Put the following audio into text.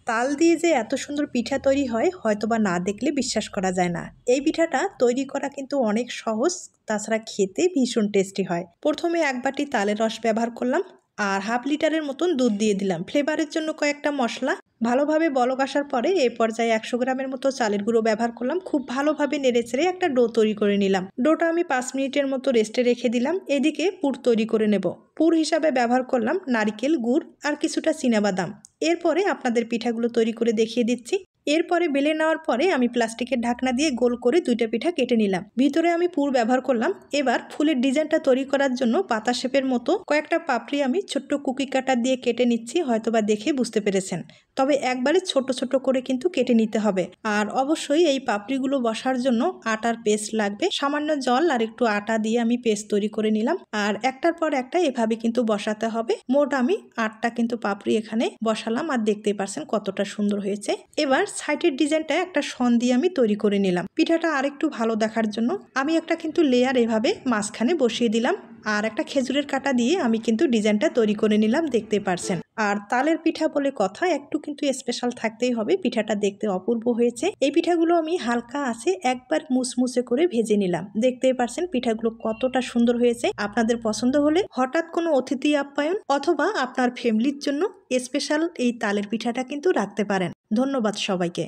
তাল দিয়ে যে এত সুন্দর পিঠা তৈরি হয় হয়তোবা না দেখলে বিশ্বাস করা যায় না। এই পিঠাটা তৈরি করা কিন্তু অনেক সহজ, তাছাড়া খেতে ভীষণ টেস্টি হয়। প্রথমে 1 বাটি তালের রস ব্যবহার করলাম আর হাফ লিটারের মতন দুধ দিয়ে দিলাম। ফ্লেভারের জন্য কয়েকটা মশলা ভালোভাবে বলক আসার পরে এই পর্যায়ে 100 গ্রামের মতো চালের গুঁড়ো ব্যবহার করলাম। খুব ভালোভাবে নেড়েচেড়ে একটা ডো তৈরি করে নিলাম। ডোটা আমি 5 মিনিটের মতো রেস্টে রেখে দিলাম। এদিকে পুর তৈরি করে নেব। পুর হিসাবে ব্যবহার করলাম নারকেল, গুড় আর কিছুটা চীনাবাদাম। এরপরে আপনাদের পিঠাগুলো তৈরি করে দেখিয়ে দিচ্ছি। এরপরে বেলে নেওয়ার পরে আমি প্লাস্টিকের ঢাকনা দিয়ে গোল করে 2টা পিঠা কেটে নিলাম। ভিতরে আমি পুর ব্যবহার করলাম। এবার ফুলের ডিজাইনটা তৈরি করার জন্য পাতা শেপের মতো কয়েকটা পাপড়ি আমি ছোট্ট কুকি কাটার দিয়ে কেটে নিচ্ছি। হয়তোবা দেখে বুঝতে পেরেছেন, তবে একবারে ছোট ছোট করে কিন্তু কেটে নিতে হবে। আর অবশ্যই এই পাপড়িগুলো বসার জন্য আটার পেস্ট লাগবে। সামান্য জল আর একটু আটা দিয়ে আমি পেস্ট তৈরি করে নিলাম। আর একটার পর একটা এভাবে কিন্তু বসাতে হবে। মোট আমি 8টা কিন্তু পাপড়ি এখানে বসালাম আর দেখতেই পারছেন কতটা সুন্দর হয়েছে। এবার সাইডের ডিজাইনটা একটা শন দিয়ে আমি তৈরি করে নিলাম। পিঠাটা আরেকটু ভালো দেখার জন্য আমি একটা কিন্তু লেয়ার এভাবে মাঝখানে বসিয়ে দিলাম আর একটা খেজুরের কাঁটা দিয়ে আমি কিন্তু ডিজাইনটা তৈরি করে নিলাম, দেখতে পারছেন। আর তালের পিঠা বলে কথা, একটু কিন্তু স্পেশাল থাকতেই হবে। পিঠাটা দেখতে অপূর্ব হয়েছে। এই পিঠাগুলো আমি হালকা আছে একবার মুসমুসে করে ভেজে নিলাম। দেখতেই পারছেন পিঠাগুলো কতটা সুন্দর হয়েছে। আপনাদের পছন্দ হলে হঠাৎ কোনো অতিথি আপ্যায়ন অথবা আপনার ফ্যামিলির জন্য স্পেশাল এই তালের পিঠাটা কিন্তু রাখতে পারেন। ধন্যবাদ সবাইকে।